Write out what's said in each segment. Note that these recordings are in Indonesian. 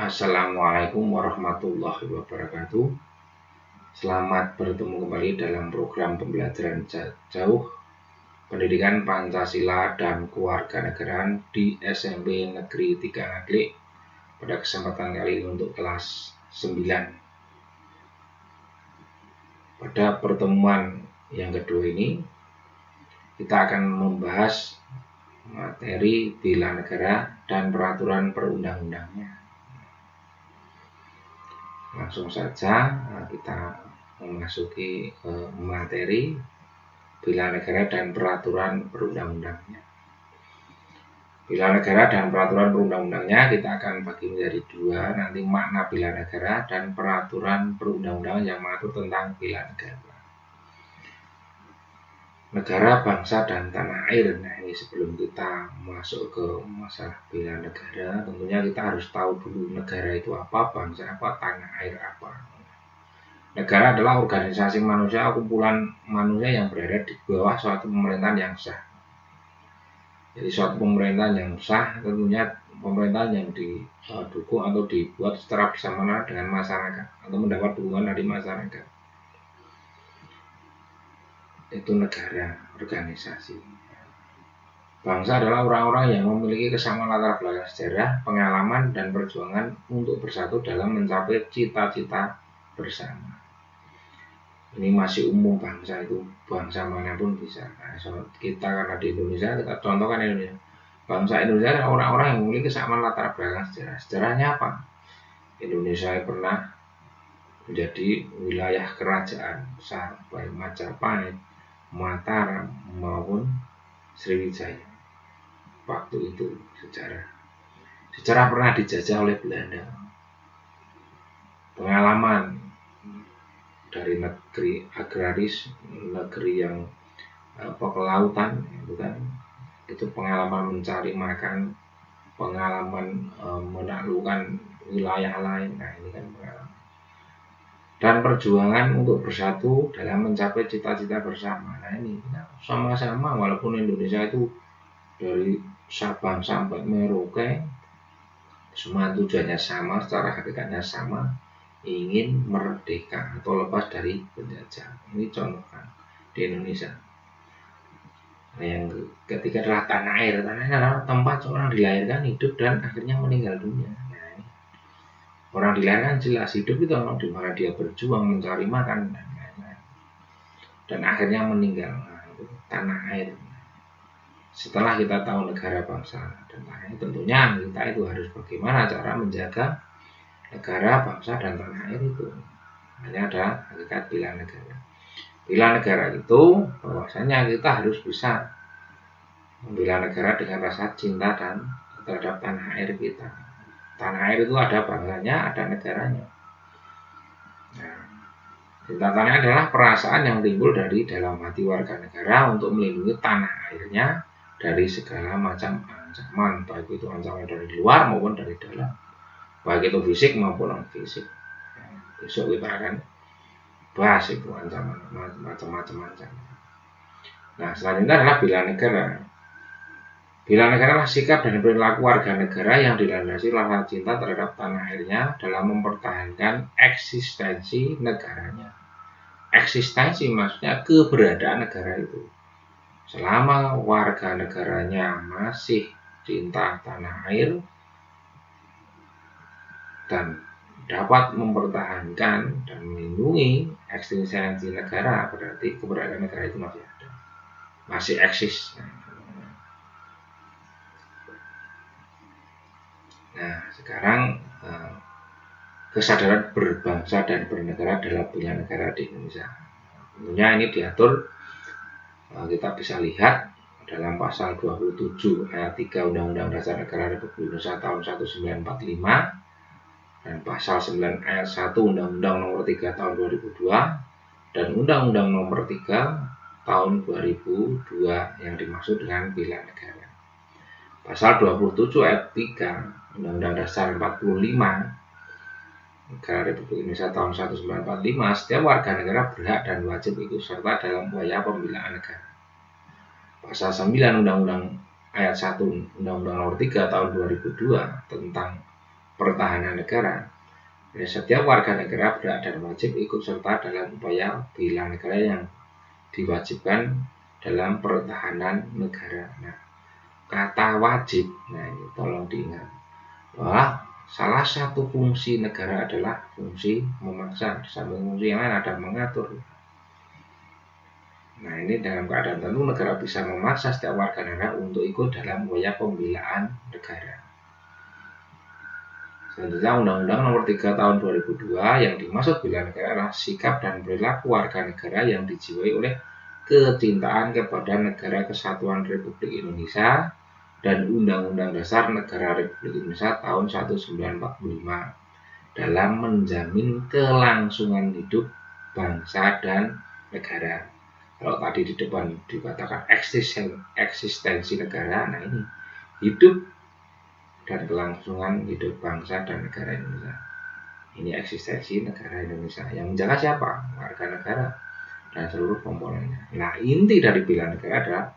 Assalamualaikum warahmatullahi wabarakatuh. Selamat bertemu kembali dalam program pembelajaran jauh Pendidikan Pancasila dan Kewarganegaraan di SMP Negeri 3 Ngaglik pada kesempatan kali ini untuk kelas 9. Pada pertemuan yang kedua ini kita akan membahas materi bela negara dan peraturan perundang-undangnya. Langsung saja kita memasuki materi bela negara dan peraturan perundang-undangnya. Bela negara dan peraturan perundang-undangnya kita akan bagi menjadi dua, nanti makna bela negara dan peraturan perundang-undangan yang mengatur tentang bela negara. Negara, bangsa, dan tanah air. Nah, ini sebelum kita masuk ke masalah bela negara, tentunya kita harus tahu dulu negara itu apa, bangsa apa, tanah air apa. Negara adalah organisasi manusia, kumpulan manusia yang berada di bawah suatu pemerintahan yang sah. Jadi suatu pemerintahan yang sah tentunya pemerintahan yang didukung atau dibuat secara bersama-sama dengan masyarakat atau mendapat dukungan dari masyarakat. Itu negara, organisasi. Bangsa adalah orang-orang yang memiliki kesamaan latar belakang sejarah, pengalaman, dan perjuangan untuk bersatu dalam mencapai cita-cita bersama. Ini masih umum, bangsa itu bangsa manapun bisa. Nah, kita karena di Indonesia, kita contohkan Indonesia. Bangsa Indonesia adalah orang-orang yang memiliki kesamaan latar belakang sejarah. Sejarahnya apa? Indonesia pernah menjadi wilayah kerajaan besar, baik Majapahit, Mataram maupun Sriwijaya. Waktu itu sejarah pernah dijajah oleh Belanda. Pengalaman dari negeri agraris, negeri yang kelautan, itu pengalaman mencari makan, pengalaman menaklukkan wilayah lain. Nah, ini kan pengalaman. Dan perjuangan untuk bersatu dalam mencapai cita-cita bersama. Nah, ini sama-sama, walaupun Indonesia itu dari Sabang sampai Merauke semua tujuannya sama, secara hakikatnya sama, ingin merdeka atau lepas dari penjajah. Ini contohkan di Indonesia. Nah, yang ketiga adalah tanah air. Tanah air adalah tempat seorang dilahirkan, hidup, dan akhirnya meninggal dunia. Orang dilahirkan jelas, hidup itu di mana dia berjuang mencari makan dan akhirnya meninggal. Nah, itu tanah air. Setelah kita tahu negara, bangsa, dan tanah air, tentunya kita itu harus bagaimana cara menjaga negara, bangsa, dan tanah air itu. Hanya ada hakikat bela negara. Bela negara itu bahwasanya kita harus bisa membela negara dengan rasa cinta dan terhadap tanah air kita. Tanah air itu ada bangsanya, ada negaranya. Nah, cinta tanah air adalah perasaan yang timbul dari dalam hati warga negara untuk melindungi tanah airnya dari segala macam ancaman, baik itu ancaman dari luar maupun dari dalam, baik itu fisik maupun non fisik. Nah, besok kita akan bahas itu ancaman macam-macam ancaman. Nah, selanjutnya adalah bela negara. Bela negara adalah sikap dan perilaku warga negara yang dilandasi rasa cinta terhadap tanah airnya dalam mempertahankan eksistensi negaranya. Eksistensi maksudnya keberadaan negara itu. Selama warga negaranya masih cinta tanah air dan dapat mempertahankan dan melindungi eksistensi negara, berarti keberadaan negara itu masih ada, masih eksis. Nah, sekarang kesadaran berbangsa dan bernegara dalam bela negara di Indonesia. Tentunya ini diatur, kita bisa lihat dalam pasal 27 ayat 3 Undang-Undang Dasar Negara Republik Indonesia tahun 1945 dan pasal 9 ayat 1 Undang-Undang Nomor 3 tahun 2002 dan Undang-Undang Nomor 3 tahun 2002 yang dimaksud dengan bela negara. Pasal 27 ayat 3 Undang-Undang Dasar 45 Negara Republik Indonesia tahun 1945, setiap warga negara berhak dan wajib ikut serta dalam upaya pembelaan negara. Pasal 9 Undang-Undang ayat 1 Undang-Undang Nomor 3 tahun 2002 tentang pertahanan negara. Ya, setiap warga negara berhak dan wajib ikut serta dalam upaya bela negara yang diwajibkan dalam pertahanan negara. Nah, kata wajib, nah ini tolong diingat bahwa salah satu fungsi negara adalah fungsi memaksa, samping fungsi yang lain ada mengatur. Nah, ini dalam keadaan tertentu negara bisa memaksa setiap warga negara untuk ikut dalam upaya pembelaan negara. Selanjutnya Undang-Undang Nomor 3 Tahun 2002 yang dimaksud bela negara adalah sikap dan perilaku warga negara yang dijiwai oleh kecintaan kepada negara kesatuan Republik Indonesia dan Undang-Undang Dasar Negara Republik Indonesia tahun 1945 dalam menjamin kelangsungan hidup bangsa dan negara. Kalau tadi di depan dikatakan eksistensi negara, nah ini hidup dan kelangsungan hidup bangsa dan negara Indonesia. Ini eksistensi negara Indonesia. Yang menjaga siapa? Warga negara dan seluruh komponennya. Nah, inti dari bela negara adalah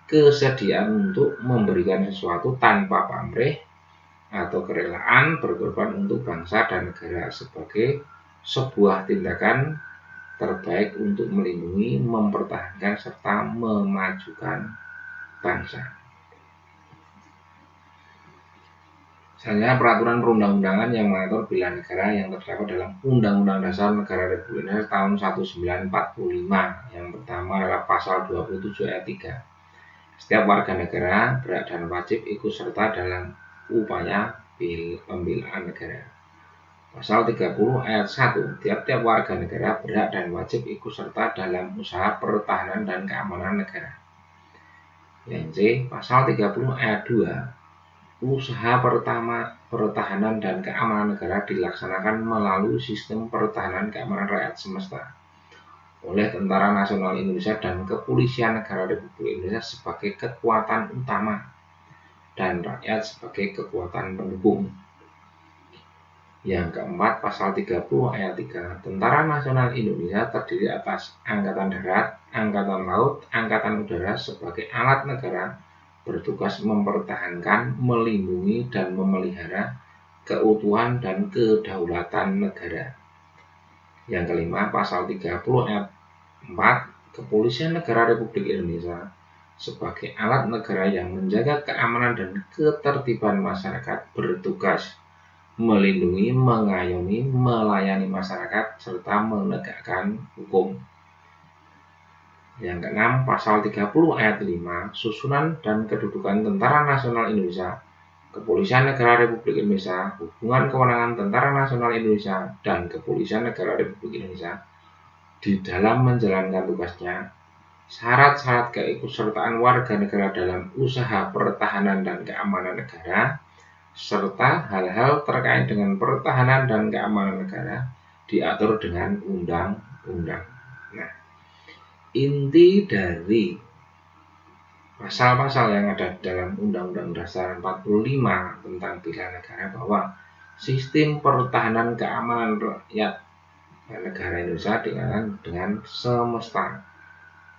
kesediaan untuk memberikan sesuatu tanpa pamrih atau kerelaan berkorban untuk bangsa dan negara sebagai sebuah tindakan terbaik untuk melindungi, mempertahankan, serta memajukan bangsa. Selanjutnya peraturan perundang-undangan yang mengatur bela negara yang terdapat dalam Undang-Undang Dasar Negara Republik Indonesia tahun 1945. Yang pertama adalah pasal 27 ayat 3. Setiap warga negara berhak dan wajib ikut serta dalam upaya pembelaan negara. Pasal 30 ayat 1. Tiap-tiap warga negara berhak dan wajib ikut serta dalam usaha pertahanan dan keamanan negara. Yang C. Pasal 30 ayat 2. Usaha pertahanan dan keamanan negara dilaksanakan melalui sistem pertahanan keamanan rakyat semesta oleh Tentara Nasional Indonesia dan Kepolisian Negara Republik Indonesia sebagai kekuatan utama dan rakyat sebagai kekuatan pendukung. Yang keempat, pasal 30 ayat 3. Tentara Nasional Indonesia terdiri atas Angkatan Darat, Angkatan Laut, Angkatan Udara sebagai alat negara bertugas mempertahankan, melindungi, dan memelihara keutuhan dan kedaulatan negara. Yang kelima, pasal 30 ayat 4, Kepolisian Negara Republik Indonesia sebagai alat negara yang menjaga keamanan dan ketertiban masyarakat bertugas melindungi, mengayomi, melayani masyarakat, serta menegakkan hukum. Yang keenam, pasal 30 ayat 5, susunan dan kedudukan Tentara Nasional Indonesia, Kepolisian Negara Republik Indonesia, hubungan kewenangan Tentara Nasional Indonesia dan Kepolisian Negara Republik Indonesia di dalam menjalankan tugasnya, syarat-syarat keikutsertaan warga negara dalam usaha pertahanan dan keamanan negara, serta hal-hal terkait dengan pertahanan dan keamanan negara diatur dengan undang-undang. Nah, inti dari pasal-pasal yang ada dalam Undang-Undang Dasar 45 tentang bela negara bahwa sistem pertahanan keamanan rakyat negara Indonesia dengan semesta.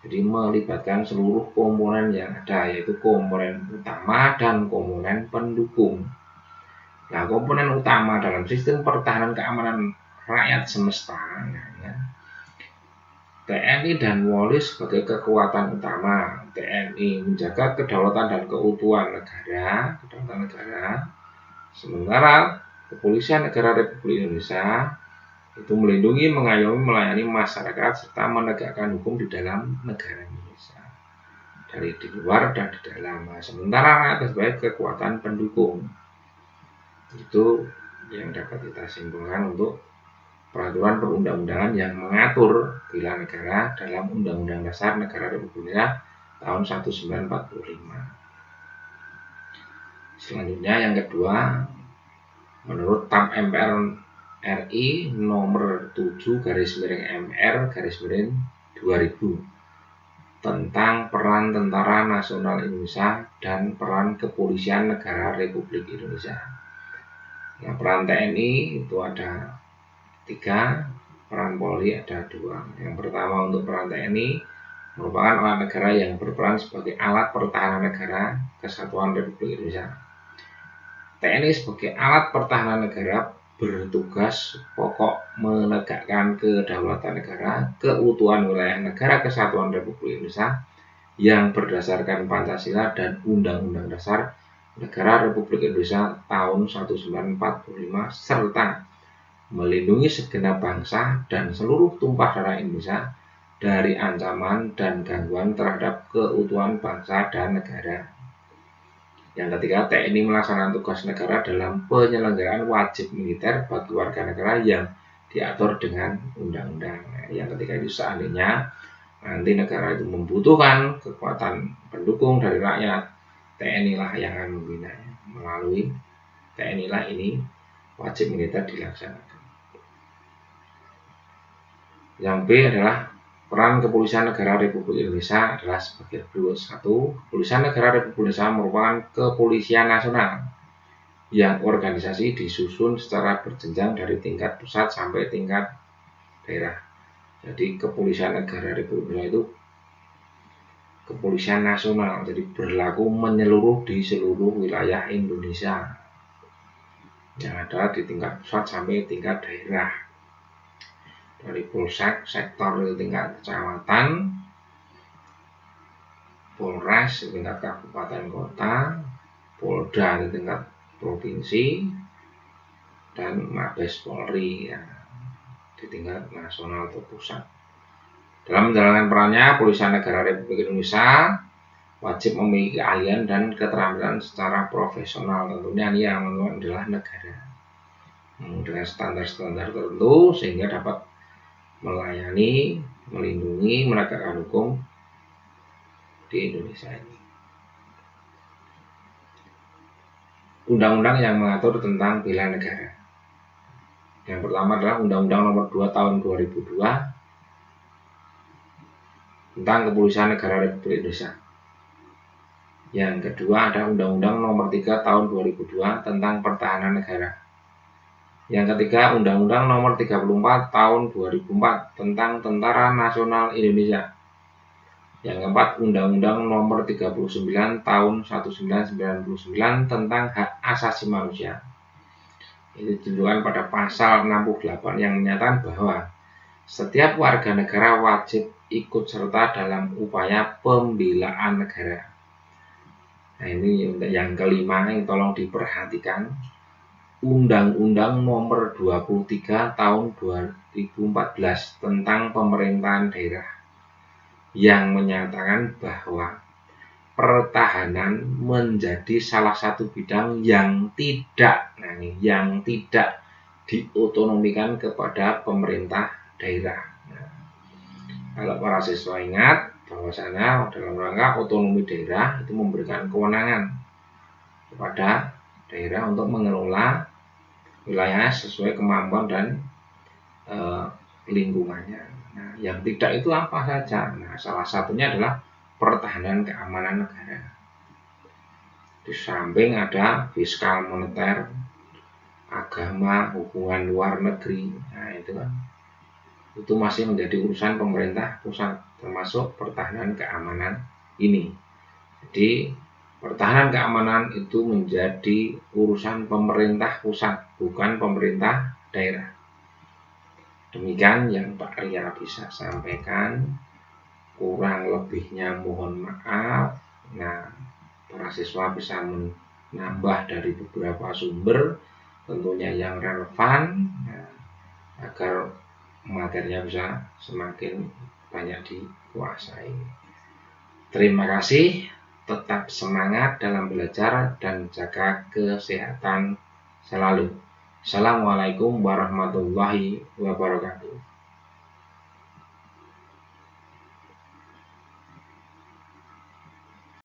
Jadi melibatkan seluruh komponen yang ada, yaitu komponen utama dan komponen pendukung. Nah, komponen utama dalam sistem pertahanan keamanan rakyat semesta, TNI dan Polri sebagai kekuatan utama. TNI menjaga kedaulatan dan keutuhan negara, sementara Kepolisian Negara Republik Indonesia itu melindungi, mengayomi, melayani masyarakat serta menegakkan hukum di dalam negara Indonesia, dari di luar dan di dalam. Sementara rakyat sebagai kekuatan pendukung. Itu yang dapat kita simpulkan untuk peraturan perundang-undangan yang mengatur bela negara dalam Undang-Undang Dasar Negara Republik Indonesia tahun 1945. Selanjutnya yang kedua, menurut TAP MPR RI nomor 7/MR/2000 tentang peran Tentara Nasional Indonesia dan peran Kepolisian Negara Republik Indonesia. Nah, peran TNI itu ada 3, peran Polri ada 2. Yang pertama, untuk peran TNI merupakan alat negara yang berperan sebagai alat pertahanan negara kesatuan Republik Indonesia. TNI sebagai alat pertahanan negara bertugas pokok menegakkan kedaulatan negara, keutuhan wilayah negara kesatuan Republik Indonesia yang berdasarkan Pancasila dan Undang-Undang Dasar Negara Republik Indonesia tahun 1945 serta melindungi segenap bangsa dan seluruh tumpah darah Indonesia dari ancaman dan gangguan terhadap keutuhan bangsa dan negara. Yang ketiga, TNI melaksanakan tugas negara dalam penyelenggaraan wajib militer bagi warga negara yang diatur dengan undang-undang. Yang ketiga itu seandainya nanti negara itu membutuhkan kekuatan pendukung dari rakyat, TNI lah yang akan membinanya. Melalui TNI lah ini wajib militer dilaksanakan. Yang B adalah peran Kepolisian Negara Republik Indonesia adalah sebagai berikut. 1. Kepolisian Negara Republik Indonesia merupakan kepolisian nasional yang organisasi disusun secara berjenjang dari tingkat pusat sampai tingkat daerah. Jadi Kepolisian Negara Republik Indonesia itu kepolisian nasional, jadi berlaku menyeluruh di seluruh wilayah Indonesia yang ada di tingkat pusat sampai tingkat daerah. Dari polsek, sektor di tingkat kecamatan, polres di tingkat kabupaten kota, polda di tingkat provinsi, dan mabes polri ya, di tingkat nasional atau pusat. Dalam menjalankan perannya, Kepolisian Negara Republik Indonesia wajib memiliki keahlian dan keterampilan secara profesional. Tentunya ini yang adalah negara dengan standar-standar tertentu sehingga dapat melayani, melindungi, menegakkan hukum di Indonesia ini. Undang-undang yang mengatur tentang bela negara. Yang pertama adalah Undang-Undang Nomor 2 Tahun 2002 tentang Kepolisian Negara Republik Indonesia. Yang kedua ada Undang-Undang Nomor 3 Tahun 2002 tentang Pertahanan Negara. Yang ketiga, Undang-Undang Nomor 34 Tahun 2004 tentang Tentara Nasional Indonesia. Yang keempat, Undang-Undang Nomor 39 Tahun 1999 tentang Hak Asasi Manusia. Itu ditunjukkan pada pasal 68 yang menyatakan bahwa setiap warga negara wajib ikut serta dalam upaya pembelaan negara. Nah, ini yang kelima yang tolong diperhatikan. Undang-Undang Nomor 23 Tahun 2014 tentang Pemerintahan Daerah yang menyatakan bahwa pertahanan menjadi salah satu bidang yang tidak diotonomikan kepada pemerintah daerah. Nah, kalau para siswa ingat bahwasanya dalam rangka otonomi daerah itu memberikan kewenangan kepada daerah untuk mengelola wilayah sesuai kemampuan dan lingkungannya. Nah, yang tidak itu apa saja? Nah, salah satunya adalah pertahanan keamanan negara. Di samping ada fiskal moneter, agama, hubungan luar negeri. Nah, itu kan itu masih menjadi urusan pemerintah pusat, termasuk pertahanan keamanan ini. Jadi pertahanan keamanan itu menjadi urusan pemerintah pusat, bukan pemerintah daerah. Demikian yang Pak Ria bisa sampaikan. Kurang lebihnya mohon maaf. Nah, para siswa bisa menambah dari beberapa sumber, tentunya yang relevan, agar materinya bisa semakin banyak dikuasai. Terima kasih. Tetap semangat dalam belajar dan jaga kesehatan selalu. Assalamualaikum warahmatullahi wabarakatuh.